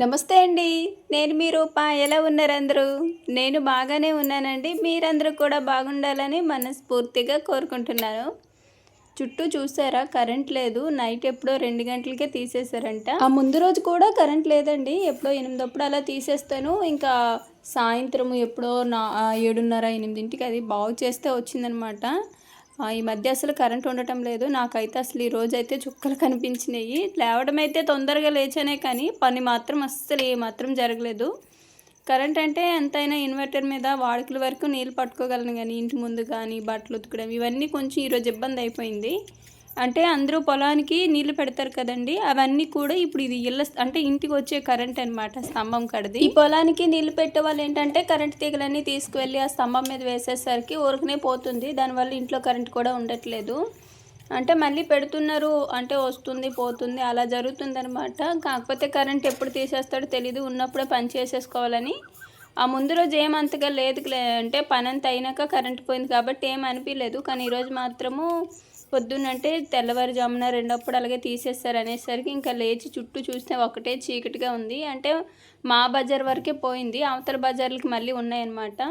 నమస్తే అండి. నేను మీ రూప. ఎలా ఉన్నారు అందరూ? నేను బాగానే ఉన్నానండి. మీరందరూ కూడా బాగుండాలని మనస్ఫూర్తిగా కోరుకుంటున్నాను. చుట్టూ చూసారా కరెంట్ లేదు. నైట్ ఎప్పుడో 2 గంటలకే తీసేశారంట. ఆ ముందు రోజు కూడా కరెంట్ లేదండి. ఎప్పుడో 8 అలా తీసేస్తాను. ఇంకా సాయంత్రం ఎప్పుడో 7:30, 8కి అది బాగు చేస్తే వచ్చిందనమాట. ఈ మధ్య అసలు కరెంట్ ఉండటం లేదు. నాకైతే అసలు ఈ రోజైతే చుక్కలు కనిపించినాయి. లేవడం అయితే తొందరగా లేచానే కానీ పని మాత్రం అస్సలు ఏమాత్రం జరగలేదు. కరెంట్ అంటే ఎంతైనా ఇన్వర్టర్ మీద వాడుకల వరకు నీళ్ళు పట్టుకోగలను కానీ ఇంటి ముందు కానీ బట్టలు ఉతకడం ఇవన్నీ కొంచెం ఈరోజు ఇబ్బంది అయిపోయింది. అంటే అందరూ పొలానికి నీళ్లు పెడతారు కదండీ! అవన్నీ కూడా ఇప్పుడు ఇది అంటే ఇంటికి వచ్చే కరెంట్ అనమాట స్తంభం కడది. ఈ పొలానికి నీళ్లు పెట్టేవాళ్ళు ఏంటంటే కరెంట్ తీగలన్నీ తీసుకువెళ్ళి ఆ స్తంభం మీద వేసేసరికి ఊరకనే పోతుంది. దానివల్ల ఇంట్లో కరెంట్ కూడా ఉండట్లేదు. అంటే మళ్ళీ పెడుతున్నారు అంటే వస్తుంది పోతుంది అలా జరుగుతుందనమాట. కాకపోతే కరెంట్ ఎప్పుడు తీసేస్తాడో తెలీదు. ఉన్నప్పుడే పని చేసేసుకోవాలని. ఆ ముందు రోజు ఏమంతగా లేదులే అంటే పనంతా అయినాక కరెంట్ పోయింది కాబట్టి ఏం అనిపించలేదు. కానీ ఈరోజు మాత్రము పొద్దున్నంటే తెల్లవారుజామున రెండప్పుడు అలాగే తీసేస్తారు అనేసరికి ఇంకా లేచి చుట్టూ చూస్తే ఒకటే చీకటిగా ఉంది. అంటే మా బజార్ వరకే పోయింది. అవతల బజార్లకి మళ్ళీ ఉన్నాయన్నమాట.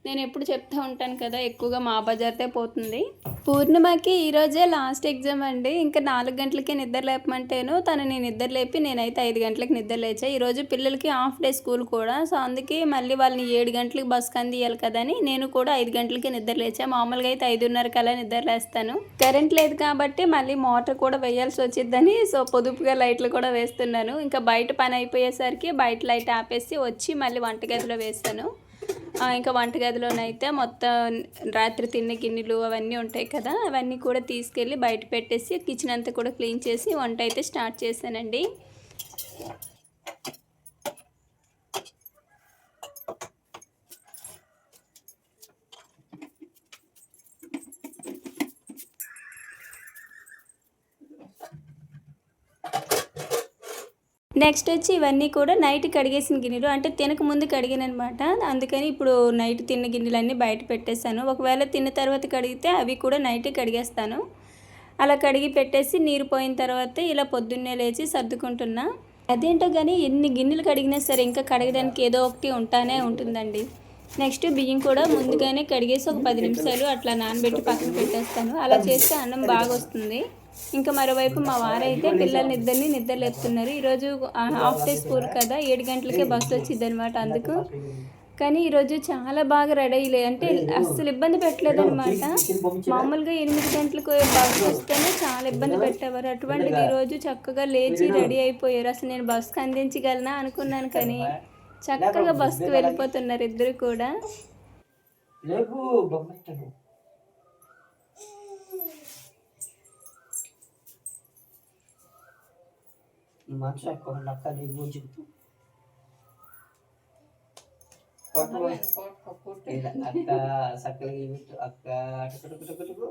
నేను ఎప్పుడు చెప్తూ ఉంటాను కదా ఎక్కువగా మా బజార్దే పోతుంది. పూర్ణిమకి ఈరోజే లాస్ట్ ఎగ్జామ్ అండి. ఇంకా 4 గంటలకే నిద్ర లేపమంటేను తనని నిద్ర లేపి నేనైతే 5 గంటలకు నిద్ర లేచా. ఈరోజు పిల్లలకి హాఫ్ డే స్కూల్ కూడా. సో అందుకే మళ్ళీ వాళ్ళని 7 గంటలకు బస్కి అందియాలి కదని నేను కూడా 5 గంటలకి నిద్ర లేచా. మామూలుగా అయితే 5:30 కల్లా నిద్ర లేస్తాను. కరెంట్ లేదు కాబట్టి మళ్ళీ మోటార్ కూడా వేయాల్సి వచ్చిద్దని సో పొదుపుగా లైట్లు కూడా వేస్తున్నాను. ఇంకా బయట పని అయిపోయేసరికి బయట లైట్ ఆపేసి వచ్చి మళ్ళీ వంటగదిలో వేస్తాను. ఇంకా వంటగదిలోనైతే మొత్తం రాత్రి తిన్న గిన్నెలు అవన్నీ ఉంటాయి కదా, అవన్నీ కూడా తీసుకెళ్ళి బయట పెట్టేసి కిచెన్ అంతా కూడా క్లీన్ చేసి వంట అయితే స్టార్ట్ చేశానండి. నెక్స్ట్ వచ్చి ఇవన్నీ కూడా నైట్ కడిగేసిన గిన్నెలు అంటే తినక ముందు కడిగానమాట. అందుకని ఇప్పుడు నైట్ తిన్న గిన్నెలన్నీ బయట పెట్టేశాను. ఒకవేళ తిన్న తర్వాత కడిగితే అవి కూడా నైటే కడిగేస్తాను. అలా కడిగి పెట్టేసి నీరు పోయిన తర్వాత ఇలా పొద్దున్నే లేచి సర్దుకుంటున్నా. అదేంటో కానీ ఎన్ని గిన్నెలు కడిగినా సరే ఇంకా కడగడానికి ఏదో ఒకటి ఉంటానే ఉంటుందండి. నెక్స్ట్ బియ్యం కూడా ముందుగానే కడిగేసి ఒక 10 నిమిషాలు అట్లా నానబెట్టి పక్కన పెట్టేస్తాను. అలా చేస్తే అన్నం బాగా వస్తుంది. ఇంకా మరోవైపు మా వారైతే పిల్లల్ని నిద్ర లేపుతున్నారు. ఈరోజు హాఫ్ డే స్కూల్ కదా, 7 గంటలకే బస్సు వచ్చింది అనమాట. అందుకు కానీ ఈరోజు చాలా బాగా రెడీ అయ్యలే అంటే అస్సలు ఇబ్బంది పెట్టలేదనమాట. మామూలుగా 8 గంటలకు బస్సు వస్తేనే చాలా ఇబ్బంది పెట్టేవారు. అటువంటిది ఈరోజు చక్కగా లేచి రెడీ అయిపోయారు. అసలు నేను బస్సుకు అందించగలనా అనుకున్నాను కానీ చక్కగా బస్సుకు వెళ్ళిపోతున్నారు ఇద్దరు కూడా. మనసు ఎక్కువ అక్క నీకు గురించి అక్క సక్కలకి అక్క అటుకుటుకుటుకుటుకు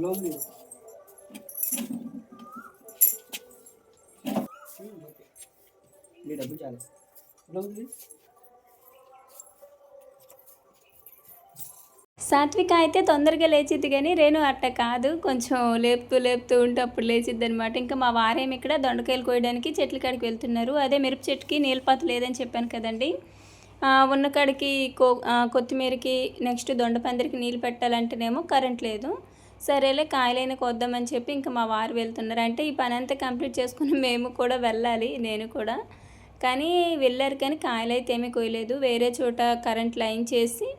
గ్లౌజ్ మీ డబ్బు చాలు గ్లౌజ్. సాత్విక అయితే తొందరగా లేచిద్ది కానీ రేణు అట్ట కాదు, కొంచెం లేపుతూ ఉంటే అప్పుడు లేచిద్ది అనమాట. ఇంకా మా వారేమి ఇక్కడ దొండకాయలు కోయడానికి చెట్ల కాడికి వెళ్తున్నారు. అదే మిరప చెట్టుకి నీళ్ళపాత లేదని చెప్పాను కదండి. ఉన్న కాడికి కొత్తిమీరకి నెక్స్ట్ దొండపందిరికి నీళ్ళు పెట్టాలంటేనేమో కరెంట్ లేదు. సరేలే కాయలైనా కోద్దామని చెప్పి ఇంకా మా వారు వెళ్తున్నారు. అంటే ఈ పని అంతా కంప్లీట్ చేసుకుని మేము కూడా వెళ్ళాలి, నేను కూడా. కానీ వెళ్ళారు కానీ కాయలు అయితే ఏమీ కోయలేదు. వేరే చోట కరెంట్ లైన్ చేసి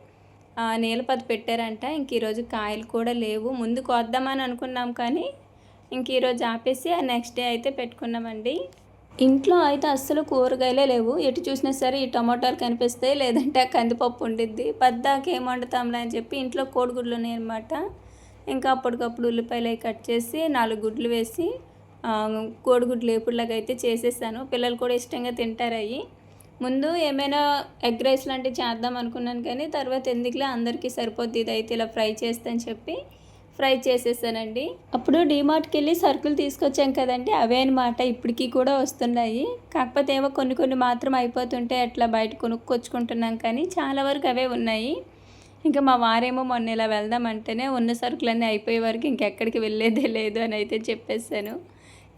నీలపతి పెట్టారంట. ఇంక ఈరోజు కాయలు కూడా లేవు. ముందు కోద్దామని అనుకున్నాం కానీ ఇంక ఈరోజు ఆపేసి ఆ నెక్స్ట్ డే అయితే పెట్టుకున్నామండి. ఇంట్లో అయితే అస్సలు కూరగాయలే లేవు. ఎటు చూసినా సరే ఈ టమాటాలు కనిపిస్తాయి, లేదంటే ఆ కందిపప్పు ఉండిద్ది. పద్దాక ఏం వండుతాంలే అని చెప్పి ఇంట్లో కోడిగుడ్లు ఉన్నాయి అనమాట. ఇంకా అప్పటికప్పుడు ఉల్లిపాయలు కట్ చేసి 4 గుడ్లు వేసి కోడిగుడ్లు వేపుడులాగా అయితే చేసేసాను. పిల్లలు కూడా ఇష్టంగా తింటారు అవి. ముందు ఏమైనా ఎగ్ రైస్ లాంటివి చేద్దాం అనుకున్నాను కానీ తర్వాత ఎందుకులే అందరికీ సరిపోద్ది ఇదైతే ఇలా ఫ్రై చేస్తాను చెప్పి ఫ్రై చేసేసానండి. అప్పుడు డీమార్ట్కి వెళ్ళి సరుకులు తీసుకొచ్చాం కదండి, అవే అనమాట ఇప్పటికీ కూడా వస్తున్నాయి. కాకపోతే ఏమో కొన్ని మాత్రం అయిపోతుంటే అట్లా బయట కొనుక్కొచ్చుకుంటున్నాం కానీ చాలా వరకు అవే ఉన్నాయి. ఇంకా మా వారేమో మొన్న ఇలా వెళ్దామంటేనే ఉన్న సరుకులన్నీ అయిపోయే వరకు ఇంకెక్కడికి వెళ్ళేదే లేదు అని అయితే చెప్పేశాను.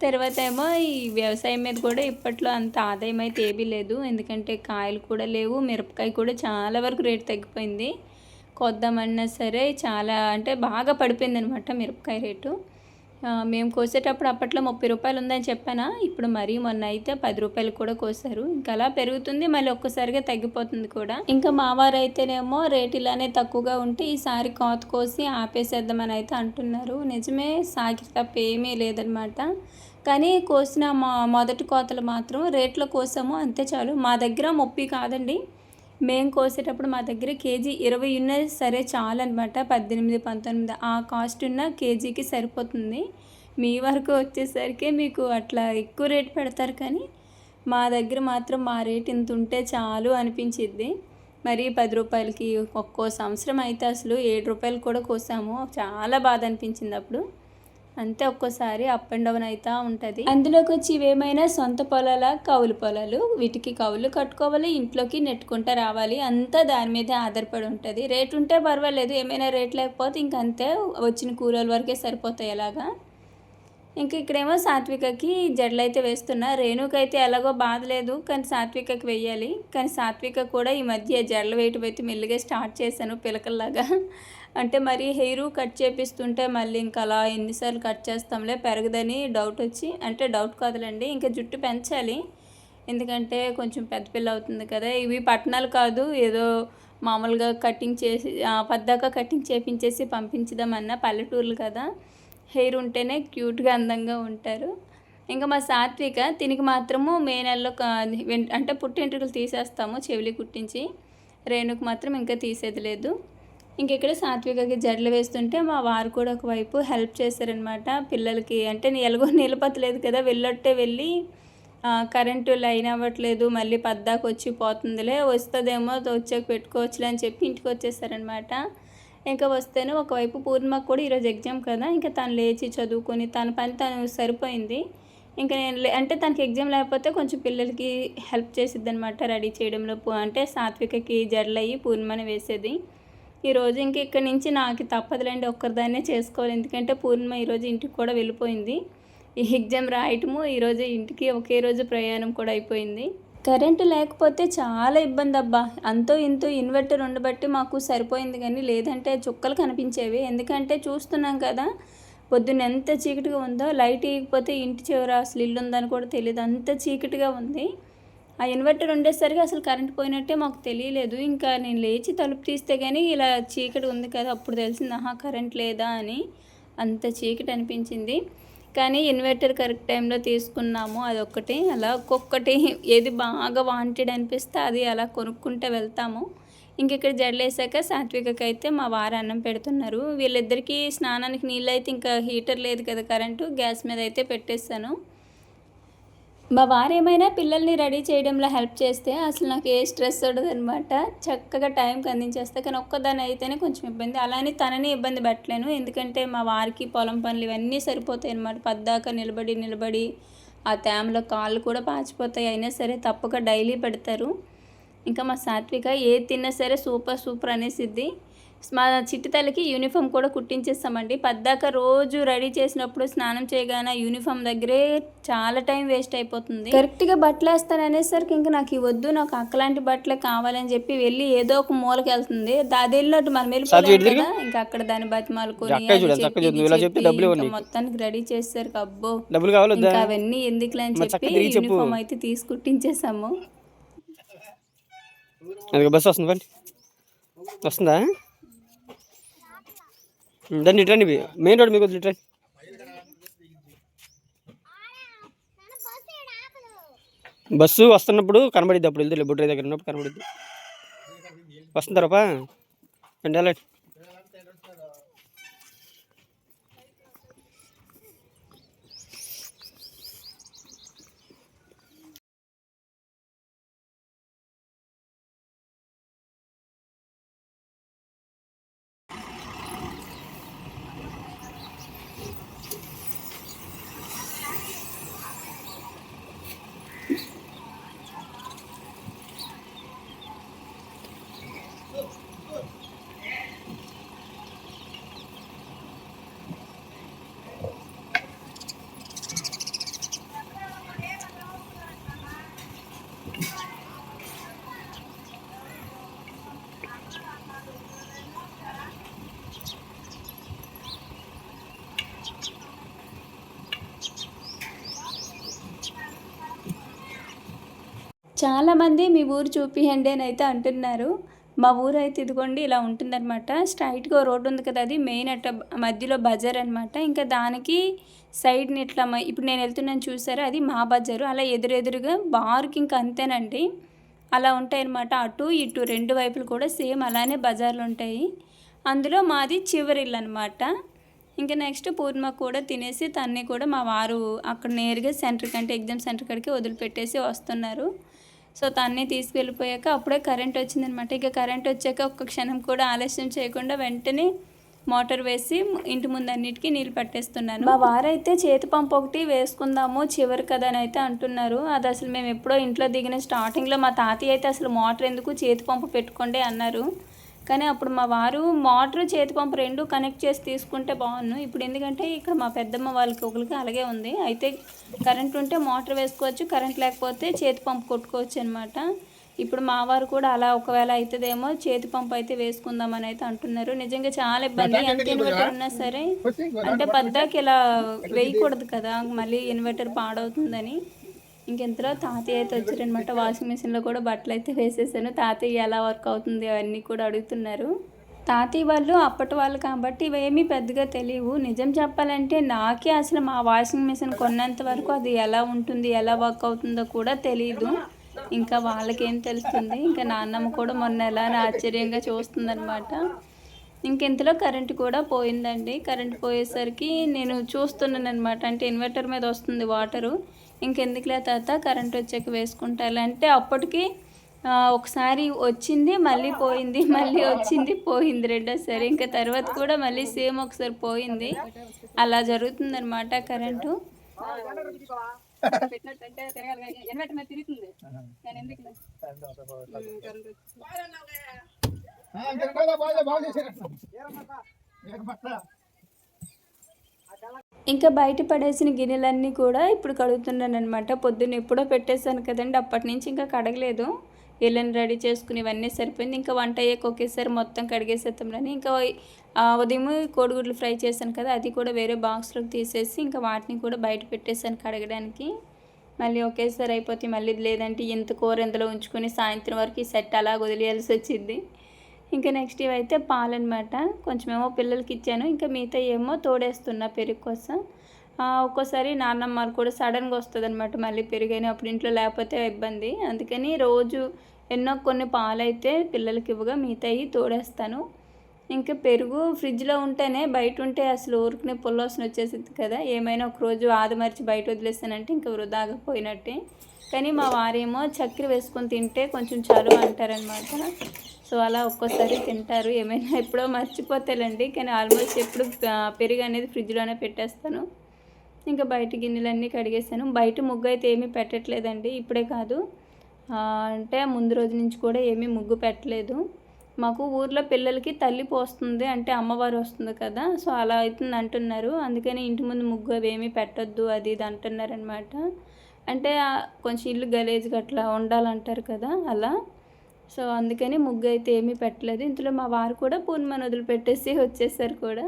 తర్వాత ఏమో ఈ వ్యవసాయం మీద కూడా ఇప్పట్లో అంత ఆదాయం అయితే ఏమీ లేదు. ఎందుకంటే కాయలు కూడా లేవు, మిరపకాయ కూడా చాలా వరకు రేటు తగ్గిపోయింది. కొద్దామన్నా సరే చాలా అంటే బాగా పడిపోయిందనమాట మిరపకాయ రేటు. మేము కోసేటప్పుడు అప్పట్లో 30 రూపాయలు ఉందని చెప్పానా, ఇప్పుడు మరీ మొన్న అయితే 10 రూపాయలు కూడా కోసారు. ఇంకా అలా పెరుగుతుంది, మళ్ళీ ఒక్కసారిగా తగ్గిపోతుంది కూడా. ఇంకా మా వారు అయితేనేమో రేటు ఇలానే తక్కువగా ఉంటే ఈసారి కోత కోసి ఆపేసేద్దామని అయితే అంటున్నారు. నిజమే, సాకి తప్ప ఏమీ లేదనమాట. కానీ కోసిన మొదటి కోతలు మాత్రం రేట్లో కోసాము అంతే చాలు. మా దగ్గర 30 కాదండి, మేము కోసేటప్పుడు మా దగ్గర కేజీ 20 ఉన్నది సరే చాలు అనమాట. 18, 19 ఆ కాస్ట్ ఉన్న కేజీకి సరిపోతుంది. మీ వరకు వచ్చేసరికి మీకు అట్లా ఎక్కువ రేట్ పెడతారు, కానీ మా దగ్గర మాత్రం మా రేట్ ఇంత ఉంటే చాలు అనిపించిద్ది. మరి 10 రూపాయలకి ఒక్కో సంవత్సరం అయితే అసలు 7 రూపాయలు కూడా కోసాము. చాలా బాధ అనిపించింది అప్పుడు. అంతే, ఒక్కోసారి అప్ అండ్ డౌన్ అవుతూ ఉంటుంది. అందులోకి వచ్చి ఇవేమైనా సొంత పొలాల, కౌలు పొలాలు, వీటికి కౌలు కట్టుకోవాలి, ఇంట్లోకి నెట్టుకుంటూ రావాలి, అంతా దాని మీదే ఆధారపడి ఉంటుంది. రేటు ఉంటే పర్వాలేదు, ఏమైనా రేట్ లేకపోతే ఇంకంతే వచ్చిన కూరల వరకే సరిపోతాయి అలాగా. ఇంకా ఇక్కడేమో సాత్వికకి జడలు అయితే వేస్తున్నా. రేణుకైతే ఎలాగో బాధ లేదు, కానీ సాత్వికకి వేయాలి. కానీ సాత్విక కూడా ఈ మధ్య జడలు వేయటం అయితే మెల్లిగా స్టార్ట్ చేశాను పిలకల్లాగా. అంటే మరి హెయిర్ కట్ చేపిస్తుంటే మళ్ళీ ఇంకా అలా ఎన్నిసార్లు కట్ చేస్తాంలే పెరగదని డౌట్ వచ్చి, అంటే డౌట్ కాదులేండి, ఇంకా జుట్టు పెంచాలి. ఎందుకంటే కొంచెం పెద్ద పిల్ల అవుతుంది కదా. ఇవి పట్టణాలు కాదు, ఏదో మామూలుగా కటింగ్ చేసి పద్దాక కటింగ్ చేపించేసి పంపించదామన్నా పల్లెటూర్లు కదా, హెయిర్ ఉంటేనే క్యూట్గా అందంగా ఉంటారు. ఇంకా మా సాత్విక తినికి మాత్రము మే నెలలో అంటే పుట్టింటికలు తీసేస్తాము చెవిలి కుట్టించి, రేణుకు మాత్రం ఇంకా తీసేది లేదు. ఇంక ఇక్కడ సాత్వికకి జడలు వేస్తుంటే మా వారు కూడా ఒకవైపు హెల్ప్ చేశారనమాట. పిల్లలకి అంటే ఎలాగో నిలపతలేదు కదా, వెళ్ళొట్టే వెళ్ళి కరెంటు లైన్ అవ్వట్లేదు, మళ్ళీ పద్దాకు వచ్చి పోతుందిలే, వస్తుందేమో వచ్చాక పెట్టుకోవచ్చులే అని చెప్పి ఇంటికి వచ్చేసారనమాట. ఇంకా వస్తేనే ఒకవైపు పూర్ణిమకు కూడా ఈరోజు ఎగ్జామ్ కదా, ఇంకా తను లేచి చదువుకొని తన పని తను సరిపోయింది. ఇంకా నేను అంటే తనకి ఎగ్జామ్ లేకపోతే కొంచెం పిల్లలకి హెల్ప్ చేసిద్ది అనమాట రెడీ చేయడంలో. అంటే సాత్వికకి జడలు అయ్యి పూర్ణిమని వేసేది. ఈరోజు ఇంక ఇక్కడి నుంచి నాకు తప్పదులేండి, ఒక్కరిదాన్నే చేసుకోవాలి. ఎందుకంటే పూర్ణిమ ఈరోజు ఇంటికి కూడా వెళ్ళిపోయింది. ఈ ఎగ్జామ్ రాయటము ఈరోజు ఇంటికి ఒకే రోజు ప్రయాణం కూడా అయిపోయింది. కరెంటు లేకపోతే చాలా ఇబ్బంది అబ్బా. అంతో ఇంతో ఇన్వర్టర్ ఉండబట్టి మాకు సరిపోయింది, కానీ లేదంటే చుక్కలు కనిపించేవి. ఎందుకంటే చూస్తున్నాం కదా పొద్దున్న ఎంత చీకటిగా ఉందో, లైట్ వేయకపోతే ఇంటి చివర అసలు ఇల్లు ఉందని కూడా తెలియదు, అంత చీకటిగా ఉంది. ఆ ఇన్వర్టర్ ఉండేసరికి అసలు కరెంట్ పోయినట్టే మాకు తెలియలేదు. ఇంకా నేను లేచి తలుపు తీస్తే కానీ ఇలా చీకటి ఉంది కదా, అప్పుడు తెలిసింది ఆహా కరెంట్ లేదా అని. అంత చీకటి అనిపించింది. కానీ ఇన్వర్టర్ కరెక్ట్ టైంలో తీసుకున్నాము, అదొక్కటి. అలా ఒక్కొక్కటి ఏది బాగా వాంటెడ్ అనిపిస్తే అది అలా కొనుక్కుంటే వెళ్తాము. ఇంక ఇక్కడ జడలేసాక సాత్వికకి అయితే మా వారు అన్నం పెడుతున్నారు. వీళ్ళిద్దరికీ స్నానానికి నీళ్ళు అయితే ఇంకా హీటర్ లేదు కదా కరెంటు, గ్యాస్ మీద అయితే పెట్టేస్తాను. మా వారు ఏమైనా పిల్లల్ని రెడీ చేయడంలో హెల్ప్ చేస్తే అసలు నాకు ఏ స్ట్రెస్ ఉండదు అనమాట. చక్కగా టైంకి అందించేస్తే. కానీ ఒక్కదాని అయితేనే కొంచెం ఇబ్బంది. అలానే తనని ఇబ్బంది పెట్టలేను, ఎందుకంటే మా వారికి పొలం పనులు ఇవన్నీ సరిపోతాయి అనమాట. పద్దాక నిలబడి ఆ తేమలో కాళ్ళు కూడా పాచిపోతాయి. అయినా సరే తప్పక డైలీ పెడతారు. ఇంకా మా సాత్విక ఏది తిన్నా సరే సూపర్ అనేసిద్ది. మా చిట్టి తల్లికి యూనిఫామ్ కూడా కుట్టించేస్తామండి. పద్దాక రోజు రెడీ చేసినప్పుడు స్నానం చేయగానే యూనిఫామ్ దగ్గరే చాలా టైం వేస్ట్ అయిపోతుంది. కరెక్ట్గా బట్టలు వేస్తాను అనేసరికి ఇంకా నాకు ఇవ్వద్దు, నాకు అక్కలాంటి బట్టలే కావాలని చెప్పి వెళ్ళి ఏదో ఒక మూలకి వెళ్తుంది. అది వెళ్ళినట్టు మనం వెళ్ళిపోయాం కదా, ఇంకా అక్కడ దాన్ని బతిమాలుకొని మొత్తానికి రెడీ చేసేసరికి అబ్బో ఇంకా అవన్నీ ఎందుకులే అని చెప్పి యూనిఫామ్ అయితే తీసి కుట్టించేసాము. బస్సు వస్తుందా? దాన్ని ఇట్రండి, మెయిన్ రోడ్ మీకు ఇట్రండి. బస్సు వస్తున్నప్పుడు కనబడిద్ది, అప్పుడు వెళ్తే బుడ్ర దగ్గర ఉన్నప్పుడు కనబడిద్ది. వస్తుంటారపా అండి అలా. చాలామంది మీ ఊరు చూపియండి అని అయితే అంటున్నారు. మా ఊరు అయితే ఇదిగోండి ఇలా ఉంటుందన్నమాట. స్ట్రైట్‌గా రోడ్డు ఉంది కదా! అది మెయిన్ అట్ట మధ్యలో బజార్ అనమాట. ఇంకా దానికి సైడ్‌ని ఇట్లా ఇప్పుడు నేను వెళ్తున్నాను చూసారా? అది మా బజారు. అలా ఎదురెదురుగా బారుకి ఇంక అంతేనండి. అలా ఉంటాయన్నమాట. అటు ఇటు 2 వైపులు కూడా సేమ్ అలానే బజార్‌లుంటాయి. అందులో మాది చివరి ఇల్లనమాట. ఇంక నెక్స్ట్ పూర్ణిమ కూడా తినేసి తన్ని కూడా మా వారు అక్కడ నేరుగా సెంటర్‌కి అంటే ఎగ్జామ్ సెంటర్ కాడికి వదిలిపెట్టేసి వస్తున్నారు. సో, తన్ని తీసుకెళ్ళిపోయాక అప్పుడే కరెంట్ వచ్చిందనమాట. ఇక కరెంట్ వచ్చాక ఒక్క క్షణం కూడా ఆలస్యం చేయకుండా వెంటనే మోటార్ వేసి ఇంటి ముందు అన్నిటికీ నీళ్ళు పట్టేస్తున్నాను. మా వారైతే చేతి పంపు ఒకటి వేసుకుందాము చివరి కదా అని అయితే అంటున్నారు. అది అసలు మేము ఎప్పుడో ఇంట్లో దిగిన స్టార్టింగ్లో మా తాతయ్య అయితే అసలు మోటార్ ఎందుకు చేతి పంపు పెట్టుకోండి అన్నారు. కానీ అప్పుడు మా వారు మోటారు చేతి పంపు 2 కనెక్ట్ చేసి తీసుకుంటే బాగుండు. ఇప్పుడు ఎందుకంటే ఇక్కడ మా పెద్దమ్మ వాళ్ళకి ఒకరికి అలాగే ఉంది. అయితే కరెంట్ ఉంటే మోటార్ వేసుకోవచ్చు, కరెంట్ లేకపోతే చేతి పంపు కొట్టుకోవచ్చు అనమాట. ఇప్పుడు మా వారు కూడా అలా ఒకవేళ అవుతుందేమో చేతి పంపు అయితే వేసుకుందామని అయితే అంటున్నారు. నిజంగా చాలా ఇబ్బంది. ఎంత ఇన్వర్టర్ ఉన్నా సరే అంటే పద్దాకి ఇలా వేయకూడదు కదా, మళ్ళీ ఇన్వర్టర్ పాడవుతుందని. ఇంకెంతలో తాతయ్య అయితే వచ్చారనమాట. వాషింగ్ మిషన్లో కూడా బట్టలు అయితే వేసేసాను. తాతయ్య ఎలా వర్క్ అవుతుంది అవన్నీ కూడా అడుగుతున్నారు. తాతయ్య వాళ్ళు అప్పటి వాళ్ళు కాబట్టి ఇవేమీ పెద్దగా తెలియవు. నిజం చెప్పాలంటే నాకే అసలు మా వాషింగ్ మిషన్ కొన్నంత వరకు అది ఎలా ఉంటుంది, ఎలా వర్క్ అవుతుందో కూడా తెలియదు. ఇంకా వాళ్ళకేం తెలుస్తుంది. ఇంకా నాన్నమ్మ కూడా మొన్న ఎలా ఆశ్చర్యంగా చూస్తుందనమాట. ఇంకెంతలో కరెంటు కూడా పోయిందండి. కరెంట్ పోయేసరికి నేను చూస్తున్నానమాట. అంటే ఇన్వర్టర్ మీద వస్తుంది వాటరు. ఇంకెందుకులే తాత కరెంట్ వచ్చాక వేసుకుంటాలే అంటే అప్పటికి ఒకసారి వచ్చింది, మళ్ళీ పోయింది, మళ్ళీ వచ్చింది, పోయింది రెండోసారి. ఇంకా తర్వాత కూడా మళ్ళీ సేమ్ ఒకసారి పోయింది. అలా జరుగుతుందనమాట కరెంటు. ఇంకా బయట పడేసిన గిన్నెలన్నీ కూడా ఇప్పుడు కడుగుతున్నానమాట. పొద్దున్న ఎప్పుడో పెట్టేశాను కదండి, అప్పటి నుంచి ఇంకా కడగలేదు. ఇళ్ళని రెడీ చేసుకుని ఇవన్నీ సరిపోయింది. ఇంకా వంట అయ్యాక ఒకేసారి మొత్తం కడిగేసేద్దాంలని ఇంకా ఉదయం కోడిగుడ్లు ఫ్రై చేశాను కదా, అది కూడా వేరే బాక్స్లోకి తీసేసి ఇంకా వాటిని కూడా బయట పెట్టేశాను కడగడానికి. మళ్ళీ ఒకేసారి అయిపోతే మళ్ళీ లేదంటే ఇంత కూర ఇంతలో ఉంచుకొని సాయంత్రం వరకు ఈ సెట్ అలా వదిలేయాల్సి వచ్చింది. ఇంకా నెక్స్ట్ ఇవైతే పాలన్నమాట. కొంచెమేమో పిల్లలకి ఇచ్చాను, ఇంకా మిగతా ఏమో తోడేస్తున్నా పెరుగు కోసం. ఒక్కోసారి నాన్నమ్మ కూడా సడన్గా వస్తుందన్నమాట మళ్ళీ పెరుగని, అప్పుడు ఇంట్లో లేకపోతే ఇబ్బంది. అందుకని రోజు కొన్ని పాలైతే పిల్లలకి ఇవ్వగా మిగతాయి తోడేస్తాను. ఇంకా పెరుగు ఫ్రిడ్జ్లో ఉంటేనే బయట ఉంటే అసలు ఊరికనే పుల్లవాసన వచ్చేసింది కదా. ఏమైనా ఒకరోజు ఆదమర్చి బయట వదిలేస్తానంటే ఇంకా వృధాగా పోయినట్టే. కానీ మా వారేమో చక్కెర వేసుకొని తింటే కొంచెం చలువ అంటారనమాట. సో అలా ఒక్కోసారి తింటారు. ఏమైనా ఎప్పుడో మర్చిపోతాలండి, కానీ ఆల్మోస్ట్ ఎప్పుడు పెరుగు అనేది ఫ్రిడ్జ్లోనే పెట్టేస్తాను. ఇంకా బయట గిన్నెలన్నీ కడిగేసాను. బయట ముగ్గు అయితే ఏమీ పెట్టట్లేదండి, ఇప్పుడే కాదు అంటే ముందు రోజు నుంచి కూడా ఏమీ ముగ్గు పెట్టలేదు. మాకు ఊర్లో పిల్లలకి తల్లి పోస్తుంది అంటే అమ్మవారు వస్తుంది కదా, సో అలా అవుతుంది అంటున్నారు. అందుకని ఇంటి ముందు ముగ్గు అవి ఏమీ పెట్టొద్దు అది ఇది అంటున్నారనమాట. అంటే కొంచెం ఇల్లు గలీజ్గా అట్లా ఉండాలంటారు కదా అలా. సో అందుకని ముగ్గు అయితే ఏమీ పెట్టలేదు. ఇందులో మా వారు కూడా పూర్ణిమను వదిలిపెట్టేసి వచ్చేసారు కూడా.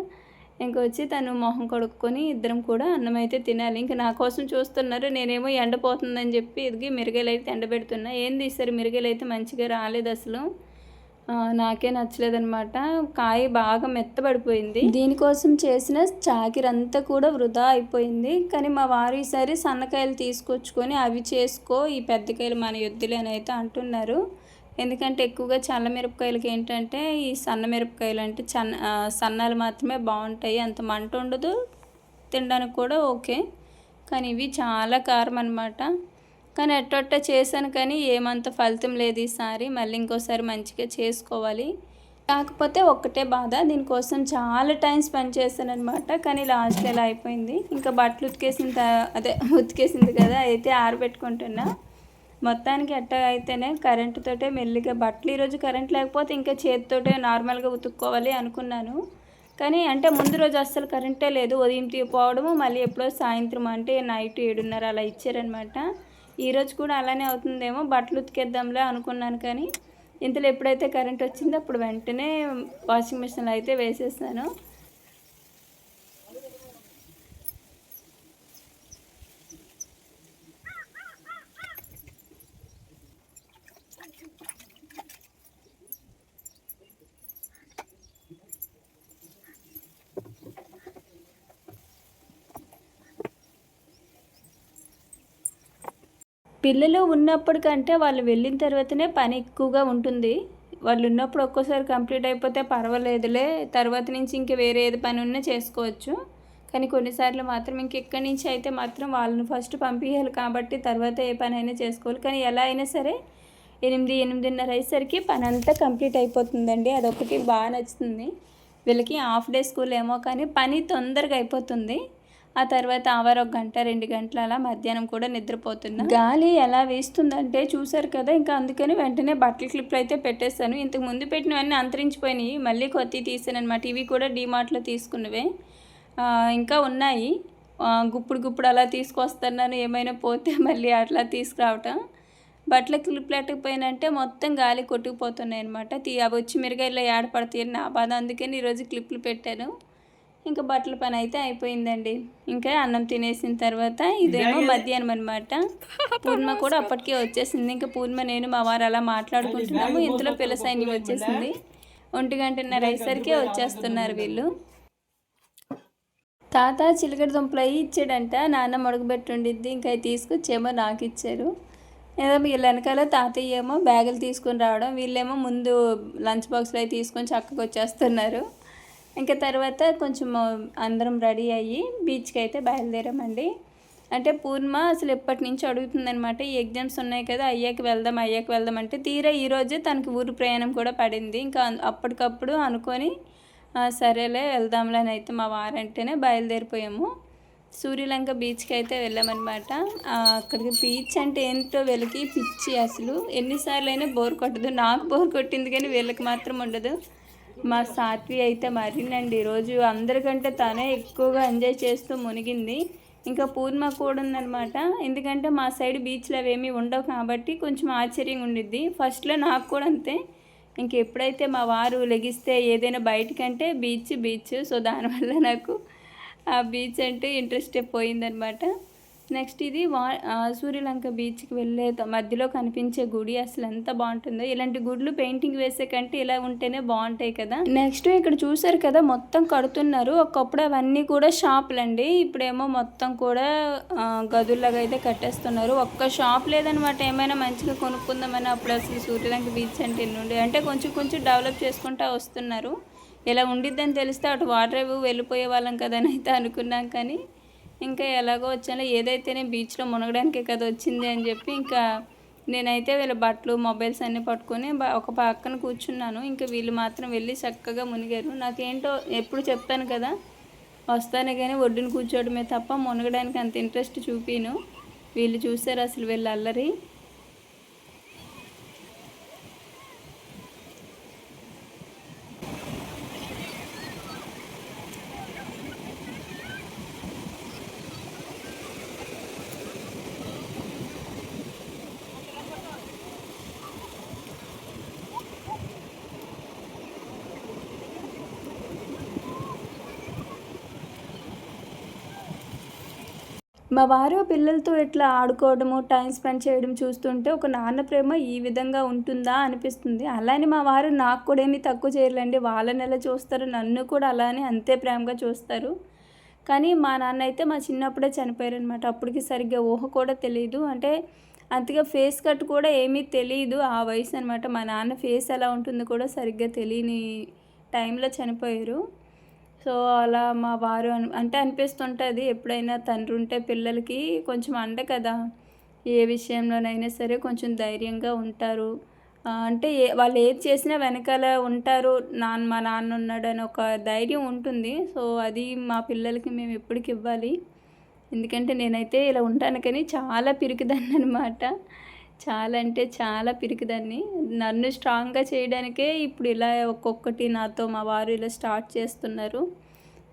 ఇంకొచ్చి తను మొహం కడుక్కొని ఇద్దరం కూడా అన్నం అయితే తినాలి. ఇంకా నా కోసం చూస్తున్నారు. నేనేమో ఎండపోతుందని చెప్పి ఇదిగి మిరగాయలు అయితే ఎండబెడుతున్నా. ఏం తీస్తారు, మిరగాయలు అయితే మంచిగా రాలేదు అసలు, నాకే నచ్చలేదనమాట. కాయ బాగా మెత్తబడిపోయింది. దీనికోసం చేసిన చాకిరంతా కూడా వృధా అయిపోయింది. కానీ మా వారు ఈసారి సన్నకాయలు తీసుకొచ్చుకొని అవి చేసుకో, ఈ పెద్దకాయలు మన యొద్దులే అని అయితే అంటున్నారు. ఎందుకంటే ఎక్కువగా చల్ల మిరపకాయలకి ఏంటంటే ఈ సన్న మిరపకాయలు అంటే సన్నాలు మాత్రమే బాగుంటాయి, అంత మంట ఉండదు, తినడానికి కూడా ఓకే. కానీ ఇవి చాలా కారం అనమాట. కానీ ఎట్టొట్ట చేశాను కానీ ఏమంత ఫలితం లేదు ఈసారి. మళ్ళీ ఇంకోసారి మంచిగా చేసుకోవాలి. కాకపోతే ఒక్కటే బాధ, దీనికోసం చాలా టైం స్పెండ్ చేశాను అనమాట. కానీ లాస్ట్ ఎలా అయిపోయింది. ఇంకా బట్టలు ఉతికేసింది కదా అయితే ఆరబెట్టుకుంటున్నా. మొత్తానికి ఎట్ట అయితేనే కరెంటుతోటే మెల్లిగా బట్టలు, ఈరోజు కరెంట్ లేకపోతే ఇంకా చేతితోటే నార్మల్గా ఉతుక్కోవాలి అనుకున్నాను. కానీ అంటే ముందు రోజు అస్సలు కరెంటే లేదు, ఉదయం పోవడము మళ్ళీ ఎప్పుడో సాయంత్రం అంటే నైట్ 7:30 అలా ఇచ్చారనమాట. ఈరోజు కూడా అలానే అవుతుందేమో, బట్టలు ఉతికేద్దాంలే అనుకున్నాను. కానీ ఇంతలో ఎప్పుడైతే కరెంట్ వచ్చిందో అప్పుడు వెంటనే వాషింగ్ మిషన్లో అయితే వేసేసాను. పిల్లలు ఉన్నప్పటికంటే వాళ్ళు వెళ్ళిన తర్వాతనే పని ఎక్కువగా ఉంటుంది. వాళ్ళు ఉన్నప్పుడు ఒక్కోసారి కంప్లీట్ అయిపోతే పర్వాలేదులే, తర్వాత నుంచి ఇంక వేరే ఏది పని ఉన్నా చేసుకోవచ్చు. కానీ కొన్నిసార్లు మాత్రం ఇంకెక్కడి నుంచి అయితే మాత్రం వాళ్ళని ఫస్ట్ పంపించాలి కాబట్టి తర్వాత ఏ పని అయినా చేసుకోవాలి. కానీ ఎలా అయినా సరే 8-8:30 అయ్యేసరికి పని అంతా కంప్లీట్ అయిపోతుందండి. అదొకటి బాగా నచ్చుతుంది. వీళ్ళకి హాఫ్ డే స్కూల్ ఏమో కానీ పని తొందరగా అయిపోతుంది. ఆ తర్వాత అవర్ 1 గంట 2 గంటలు అలా మధ్యాహ్నం కూడా నిద్రపోతున్నా. గాలి ఎలా వేస్తుందంటే చూసారు కదా, ఇంకా అందుకని వెంటనే బట్టల క్లిప్లు అయితే పెట్టేస్తాను. ఇంతకు ముందు పెట్టినవన్నీ అంతరించిపోయినాయి, మళ్ళీ కొత్తవి తీసాను అనమాట. ఇవి కూడా డీమార్ట్లో తీసుకున్నవే, ఇంకా ఉన్నాయి. గుప్పుడు అలా తీసుకొస్తున్నాను, ఏమైనా పోతే మళ్ళీ అట్లా తీసుకురావటం. బట్టల క్లిప్లు ఎట్టకపోయినంటే మొత్తం గాలి కొట్టుకుపోతున్నాయి అనమాట. అవి వచ్చి మిరగాయల్లో ఏడపడతాయి నా బాధ. అందుకని ఈరోజు క్లిప్లు పెట్టాను. ఇంకా బట్టల పని అయితే అయిపోయిందండి. ఇంకా అన్నం తినేసిన తర్వాత ఇదేమో మధ్యాహ్నం అనమాట. పూర్ణ కూడా అప్పటికే వచ్చేసింది. ఇంకా పూర్ణ నేను మా వారు అలా మాట్లాడుకుంటున్నాము. ఇంతలో పిల్ల సైన్యం వచ్చేసింది. 1:30 అయ్యేసరికి వచ్చేస్తున్నారు వీళ్ళు. తాత చిలకడ దుంపలు అవి ఇచ్చాడంట, నాన్న మడుగుబెట్టి ఉండిద్ది. ఇంకా అవి తీసుకొచ్చేమో నాకు ఇచ్చారు. ఏదో వీళ్ళ వెనకాల తాతయ్య ఏమో బ్యాగులు తీసుకొని రావడం, వీళ్ళేమో ముందు లంచ్ బాక్స్లో అవి తీసుకొని చక్కగా వచ్చేస్తున్నారు. ఇంకా తర్వాత కొంచెం అందరం రెడీ అయ్యి బీచ్కి అయితే బయలుదేరామండి. అంటే పూర్ణ అసలు ఎప్పటి నుంచి అడుగుతుందనమాట, ఈ ఎగ్జామ్స్ ఉన్నాయి కదా, అయ్యాక వెళ్దాం అంటే తీరా ఈరోజే తనకి ఊరు ప్రయాణం కూడా పడింది. ఇంకా అప్పటికప్పుడు అనుకొని సరేలే వెళ్దాంలే అని అయితే మా వారంటేనే బయలుదేరిపోయాము. సూర్యలంక బీచ్కి అయితే వెళ్ళామన్నమాట. అక్కడికి బీచ్ అంటే ఏంటో వీళ్ళకి పిచ్చి, అసలు ఎన్నిసార్లు అయినా బోర్ కొట్టదు. నాకు బోర్ కొట్టింది కానీ వీళ్ళకి మాత్రం ఉండదు. మా సాత్వి అయితే మరినండి, ఈరోజు అందరికంటే తనే ఎక్కువగా ఎంజాయ్ చేస్తూ మునిగింది. ఇంకా పూర్ణ కూడా ఉందనమాట. ఎందుకంటే మా సైడ్ బీచ్లు అవేమీ ఉండవు కాబట్టి కొంచెం ఆశ్చర్యంగా ఉండిద్ది. ఫస్ట్లో నాకు కూడా అంతే. ఇంక ఎప్పుడైతే మా వారు లెగిస్తే ఏదైనా బయటకంటే బీచ్, సో దానివల్ల నాకు ఆ బీచ్ అంటే ఇంట్రెస్టే పోయిందనమాట. నెక్స్ట్ ఇది సూర్యలంక బీచ్కి వెళ్ళే మధ్యలో కనిపించే గుడి అసలు ఎంత బాగుంటుందో. ఇలాంటి గుడులు పెయింటింగ్ వేసే కంటే ఇలా ఉంటేనే బాగుంటాయి కదా. నెక్స్ట్ ఇక్కడ చూసారు కదా, మొత్తం కడుతున్నారు. ఒకప్పుడు అవన్నీ కూడా షాపులండి, ఇప్పుడేమో మొత్తం కూడా గదుల్లాగా అయితే కట్టేస్తున్నారు. ఒక్క షాప్ లేదనమాట ఏమైనా మంచిగా కొనుక్కుందామని. అప్పుడు అసలు సూర్యలంక బీచ్ అంటే ఎన్నుండే, అంటే కొంచెం డెవలప్ చేసుకుంటూ వస్తున్నారు. ఇలా ఉండిద్దని తెలిస్తే అటు వాటర్ వెళ్ళిపోయే వాళ్ళం కదని అయితే అనుకున్నాం. కానీ ఇంకా ఎలాగో వచ్చానో, ఏదైతేనే బీచ్లో మునగడానికే కదా వచ్చింది అని చెప్పి ఇంకా నేనైతే వీళ్ళ బట్టలు మొబైల్స్ అన్నీ పట్టుకొని ఒక పక్కన కూర్చున్నాను. ఇంకా వీళ్ళు మాత్రం వెళ్ళి చక్కగా మునిగారు. నాకేంటో ఎప్పుడు చెప్పాను కదా, వస్తానే కానీ ఒడ్డున కూర్చోవడమే తప్ప మునగడానికి అంత ఇంట్రెస్ట్ చూపిను. వీళ్ళు చూసారు అసలు వీళ్ళు అల్లరి. మా వారు పిల్లలతో ఇట్లా ఆడుకోవడము, టైం స్పెండ్ చేయడం చూస్తుంటే ఒక నాన్న ప్రేమ ఈ విధంగా ఉంటుందా అనిపిస్తుంది. అలానే మా వారు నాకు కూడా ఏమీ తక్కువ చేయలేండి. వాళ్ళని ఎలా చూస్తారు, నన్ను కూడా అలానే అంతే ప్రేమగా చూస్తారు. కానీ మా నాన్న అయితే మా చిన్నప్పుడే చనిపోయారనమాట. అప్పటికి సరిగ్గా ఊహ కూడా తెలియదు. అంటే అంతగా ఫేస్ కట్ కూడా ఏమీ తెలియదు ఆ వయసు అనమాట. మా నాన్న ఫేస్ ఎలా ఉంటుందో కూడా సరిగ్గా తెలియని టైంలో చనిపోయారు. సో అలా మా వారు అంటే అనిపిస్తుంటుంది, ఎప్పుడైనా తండ్రి ఉంటే పిల్లలకి కొంచెం అండ కదా, ఏ విషయంలోనైనా సరే కొంచెం ధైర్యంగా ఉంటారు. అంటే వాళ్ళు ఏది చేసినా వెనకాల ఉంటారు, మా నాన్న ఉన్నాడని ఒక ధైర్యం ఉంటుంది. సో అది మా పిల్లలకి మేము ఎప్పటికి ఇవ్వాలి. ఎందుకంటే నేనైతే ఇలా ఉంటాను కానీ చాలా పిరికిదాన్ని అనమాట. చాలా అంటే చాలా పిరికిదాన్ని. నన్ను స్ట్రాంగ్గా చేయడానికే ఇప్పుడు ఇలా ఒక్కొక్కటి నాతో మా వారు ఇలా స్టార్ట్ చేస్తున్నారు.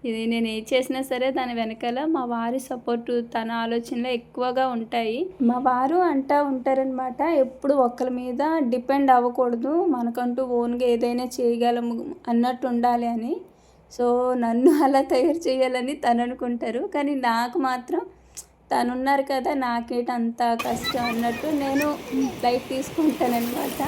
ఇది నేను ఏది చేసినా సరే దాని వెనకాల మా వారి సపోర్టు, తన ఆలోచనలు ఎక్కువగా ఉంటాయి. మా వారు అంటూ ఉంటారనమాట, ఎప్పుడు ఒకరి మీద డిపెండ్ అవ్వకూడదు, మనకంటూ ఓన్గా ఏదైనా చేయగలము అన్నట్టు ఉండాలి అని. సో నన్ను అలా తయారు చేయాలని తను అనుకుంటారు. కానీ నాకు మాత్రం తనున్నారు కదా, నాకేట అంత కష్టం అన్నట్టు నేను లైట్ తీసుకుంటానమాట.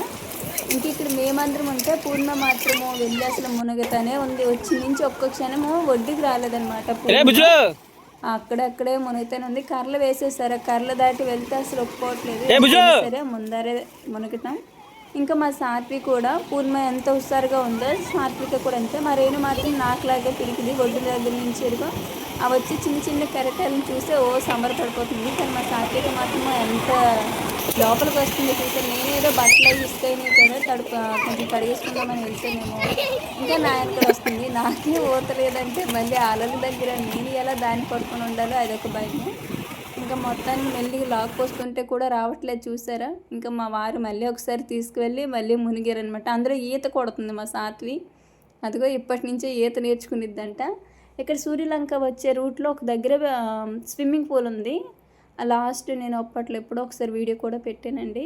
ఇంక ఇక్కడ మేమందరం ఉంటే పూర్ణ మాత్రము వెళ్ళి అసలు మునగతానే ఉంది. వచ్చి నుంచి ఒక్క క్షణము ఒడ్డుకి రాలేదనమాట. అక్కడక్కడే మునుగుతూనే ఉంది. కర్రలు వేసేసారు, కర్రలు దాటి వెళ్తే అసలు ఒప్పుకోవట్లేదు. సరే ముందరే మునుగుతాం. ఇంకా మా సాత్వి కూడా పూర్ణ ఎంత హుషారుగా ఉందో సాత్విక కూడా అంతే. మా రేణు మాత్రం నాకులాగే పిలికిది ఒడ్డు దగ్గర నుంచి ఎరుగో అవి వచ్చి చిన్న చిన్న కెరటాలను చూస్తే సంబరపడిపోతుంది. కానీ మా సాత్విక మాత్రం ఎంత లోపలికి వస్తుంది చూస్తే. నేనేదో బట్టలు ఇస్తాయి కదా కొంచెం కడిగేసుకుందామని వెళ్తేనేమో ఇంకా నా ఎక్కడ వస్తుంది. నాకే ఓతలేదంటే మళ్ళీ అలల దగ్గర నేను ఎలా దాన్ని పడుకొని ఉండాలో అదొక భయం. ఇంకా మొత్తానికి మెల్లిగా లాక్కొస్తుంటే కూడా రావట్లేదు చూసారా. ఇంకా మా వారు మళ్ళీ ఒకసారి తీసుకువెళ్ళి మళ్ళీ మునిగారనమాట. అందులో ఈత కొడుతుంది మా సాత్వి. అదిగో ఇప్పటి నుంచే ఈత నేర్చుకునిద్దంట. ఇక్కడ సూర్యలంక వచ్చే రూట్లో ఒక దగ్గర స్విమ్మింగ్ పూల్ ఉంది. లాస్ట్ నేను అప్పట్లో ఎప్పుడో ఒకసారి వీడియో కూడా పెట్టానండి.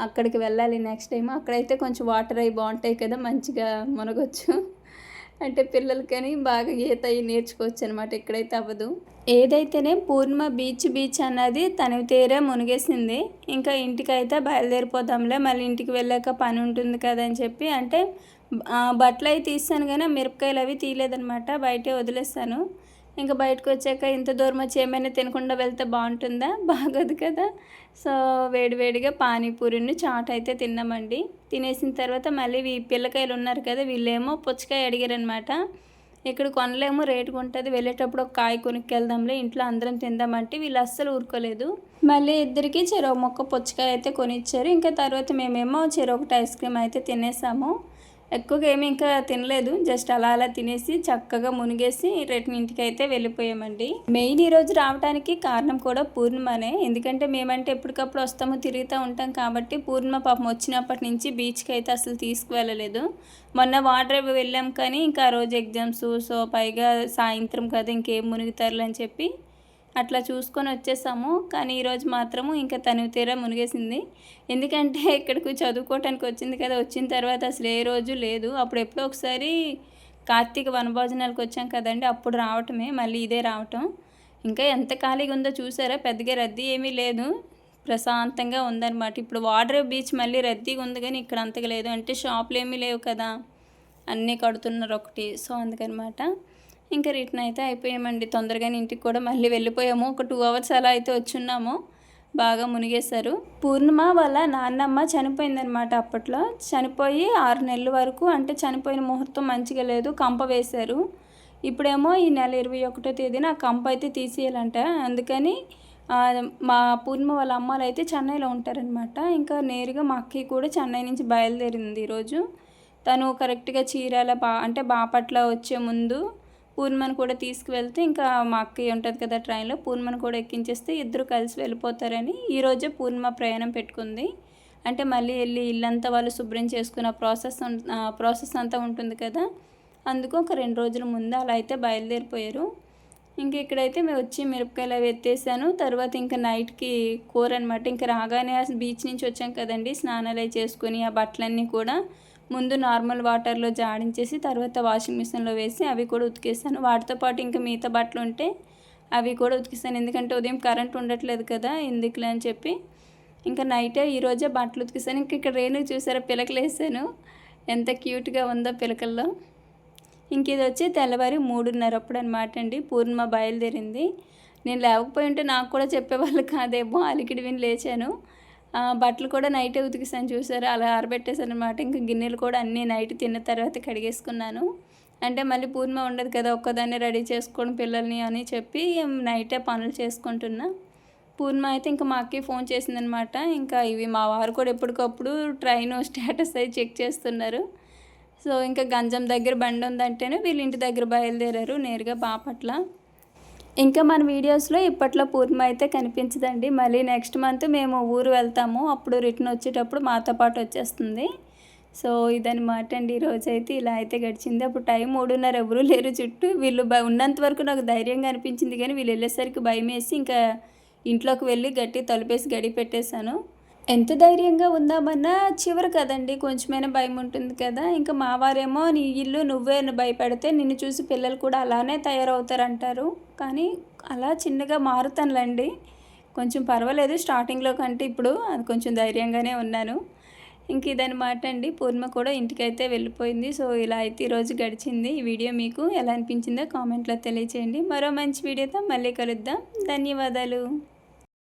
అక్కడికి వెళ్ళాలి నెక్స్ట్ టైం. అక్కడైతే కొంచెం వాటర్ అవి బాగుంటాయి కదా, మంచిగా మునగొచ్చు. అంటే పిల్లలకని బాగా ఈత అవి నేర్చుకోవచ్చు అనమాట. ఇక్కడైతే అవ్వదు. ఏదైతేనే పూర్ణిమ బీచ్ అన్నది తనవి తీరే మునిగేసింది. ఇంకా ఇంటికైతే బయలుదేరిపోదాంలే, మళ్ళీ ఇంటికి వెళ్ళాక పని ఉంటుంది కదా అని చెప్పి అంటే బట్టలు అవి తీస్తాను కానీ మిరపకాయలు అవి తీయలేదనమాట, బయటే వదిలేస్తాను. ఇంకా బయటకు వచ్చాక ఇంత దూరం వచ్చి ఏమైనా తినకుండా వెళ్తే బాగుంటుందా, బాగోదు కదా. సో వేడివేడిగా పానీపూరిని చాట్ అయితే తిన్నామండి. తినేసిన తర్వాత మళ్ళీ పిల్లకాయలు ఉన్నారు కదా, వీళ్ళేమో పుచ్చకాయ అడిగారనమాట. ఇక్కడ కొనలేమో రేటుగా ఉంటుంది, వెళ్ళేటప్పుడు ఒక కాయ కొనుక్కెళ్దాంలే ఇంట్లో అందరం తిందామంటే వీళ్ళు అస్సలు ఊరుకోలేదు. మళ్ళీ ఇద్దరికి చెరో మొక్క పుచ్చకాయ అయితే కొనిచ్చారు. ఇంకా తర్వాత మేమేమో ఒకటి ఐస్ క్రీమ్ అయితే తినేసాము. ఎక్కువగా ఏమి ఇంకా తినలేదు, జస్ట్ అలా తినేసి చక్కగా మునిగేసి రిటర్న్ ఇంటికి అయితే వెళ్ళిపోయామండి. మెయిన్ ఈరోజు రావడానికి కారణం కూడా పూర్ణిమనే. ఎందుకంటే మేమంటే ఎప్పటికప్పుడు వస్తాము తిరుగుతూ ఉంటాం కాబట్టి పూర్ణిమ పాపం వచ్చినప్పటి నుంచి బీచ్కి అయితే అసలు తీసుకువెళ్ళలేదు. మొన్న వాటర్ వెళ్ళాం కానీ ఇంకా ఆ రోజు ఎగ్జామ్స్, సో పైగా సాయంత్రం కదా ఇంకేం మునుగుతారులే అని చెప్పి అట్లా చూసుకొని వచ్చేసాము. కానీ ఈరోజు మాత్రము ఇంకా తను తీరా మునిగేసింది. ఎందుకంటే ఇక్కడికి చదువుకోవటానికి వచ్చింది కదా, వచ్చిన తర్వాత అసలు ఏ రోజు లేదు. అప్పుడు ఎప్పుడో ఒకసారి కార్తీక వనభోజనాలకు వచ్చాం కదండి, అప్పుడు రావటమే, మళ్ళీ ఇదే రావటం. ఇంకా ఎంత ఖాళీగా ఉందో చూసారా, పెద్దగా రద్దీ ఏమీ లేదు, ప్రశాంతంగా ఉందన్నమాట. ఇప్పుడు వాటర్ బీచ్ మళ్ళీ రద్దీగా ఉంది కానీ ఇక్కడ అంతగా లేదు. అంటే షాపులు ఏమీ లేవు కదా, అన్నీ కడుతున్నారు ఒకటి, సో అందుకనమాట. ఇంకా రిటర్న్ అయితే అయిపోయామండి. తొందరగానే ఇంటికి కూడా మళ్ళీ వెళ్ళిపోయాము. ఒక 2 అవర్స్ అలా అయితే వచ్చున్నాము. బాగా మునిగేశారు. పూర్ణిమ వాళ్ళ నాన్నమ్మ చనిపోయిందనమాట. అప్పట్లో చనిపోయి 6 నెలల వరకు, అంటే చనిపోయిన ముహూర్తం మంచిగా లేదు, కంప వేశారు. ఇప్పుడేమో ఈ నెల 21వ తేదీన ఆ కంప అయితే తీసేయాలంట. అందుకని మా పూర్ణిమ వాళ్ళ అమ్మాలు అయితే చెన్నైలో ఉంటారనమాట. ఇంకా నేరుగా మా అక్కయ్య కూడా చెన్నై నుంచి బయలుదేరింది ఈరోజు. తను కరెక్ట్గా చీరాల అంటే బాపట్ల వచ్చే ముందు పూర్ణిమను కూడా తీసుకువెళ్తే ఇంకా మా అక్కయ్య ఉంటుంది కదా ట్రైన్లో, పూర్ణిమను కూడా ఎక్కించేస్తే ఇద్దరు కలిసి వెళ్ళిపోతారని ఈరోజే పూర్ణిమ ప్రయాణం పెట్టుకుంది. అంటే మళ్ళీ వెళ్ళి ఇల్లంతా వాళ్ళు శుభ్రం చేసుకున్న ప్రాసెస్ అంతా ఉంటుంది కదా, అందుకు ఒక 2 రోజుల ముందు అలా అయితే బయలుదేరిపోయారు. ఇంక ఇక్కడైతే మేము వచ్చి మిరపకాయలు అవి ఎత్తేసాను. తర్వాత ఇంకా నైట్కి కూర అనమాట. ఇంకా రాగానే బీచ్ నుంచి వచ్చాం కదండి, స్నానాలు అవి చేసుకొని ఆ బట్టలన్నీ కూడా ముందు నార్మల్ వాటర్లో జాడించేసి తర్వాత వాషింగ్ మిషన్లో వేసి అవి కూడా ఉతికేసాను. వాటితో పాటు ఇంకా మిగతా బట్టలు ఉంటే అవి కూడా ఉతికేసాను. ఎందుకంటే ఉదయం కరెంట్ ఉండట్లేదు కదా, ఎందుకులే అని చెప్పి ఇంకా నైటే ఈరోజే బట్టలు ఉతికేసాను. ఇంక ఇక్కడ రేణు చూసారా పిలకలు వేసాను, ఎంత క్యూట్గా ఉందో పిలకల్లో. ఇంక ఇది వచ్చి తెల్లవారి 3:30 అప్పుడు అనమాట అండి పూర్ణిమ బయలుదేరింది. నేను లేకపోయి ఉంటే నాకు కూడా చెప్పేవాళ్ళు కాదేమో, అలికిడి విని లేచాను. బట్టలు కూడా నైటే ఉతికిసాను చూసారు, అలా ఆరబెట్టేసాను అనమాట. ఇంకా గిన్నెలు కూడా అన్నీ నైట్ తిన్న తర్వాత కడిగేసుకున్నాను. అంటే మళ్ళీ పూర్ణిమ ఉండదు కదా, ఒక్కదాన్ని రెడీ చేసుకోవడం పిల్లల్ని అని చెప్పి నైటే పనులు చేసుకుంటున్నా. పూర్ణిమ అయితే ఇంకా మా అక్కకి ఫోన్ చేసిందనమాట. ఇంకా ఇవి మా వారు కూడా ఎప్పటికప్పుడు ట్రైన్ స్టేటస్ అయి చెక్ చేస్తున్నారు. సో ఇంకా గంజం దగ్గర బండి ఉందంటేనే వీళ్ళ ఇంటి దగ్గర బయలుదేరారు నేరుగా బాపట్ల. ఇంకా మన వీడియోస్లో ఇప్పట్లో పూర్ణిమ అయితే కనిపించదండి. మళ్ళీ నెక్స్ట్ మంత్ మేము ఊరు వెళ్తాము, అప్పుడు రిటర్న్ వచ్చేటప్పుడు మాతో పాటు వచ్చేస్తుంది. సో ఇదనమాట అండి, ఈరోజైతే ఇలా అయితే గడిచింది. అప్పుడు టైం 3:30, ఎవరూ లేరు చుట్టూ. వీళ్ళు ఉన్నంత వరకు నాకు ధైర్యంగా అనిపించింది కానీ వీళ్ళు వెళ్ళేసరికి భయం వేసి ఇంకా ఇంట్లోకి వెళ్ళి గట్టి తలుపేసి గడి పెట్టేశాను. ఎంత ధైర్యంగా ఉందామన్నా చివరి కదండి, కొంచెమైనా భయం ఉంటుంది కదా. ఇంకా మా వారేమో నీ ఇల్లు నువ్వే భయపడితే నిన్ను చూసి పిల్లలు కూడా అలానే తయారవుతారంటారు. కానీ అలా చిన్నగా మారుతానులేండి, కొంచెం పర్వాలేదు. స్టార్టింగ్లో కంటే ఇప్పుడు అది కొంచెం ధైర్యంగానే ఉన్నాను. ఇంక ఇదనమాట అండి. పూర్ణ కూడా ఇంటికైతే వెళ్ళిపోయింది. సో ఇలా అయితే ఈరోజు గడిచింది. ఈ వీడియో మీకు ఎలా అనిపించిందో కామెంట్లో తెలియచేయండి. మరో మంచి వీడియోతో మళ్ళీ కలుద్దాం. ధన్యవాదాలు.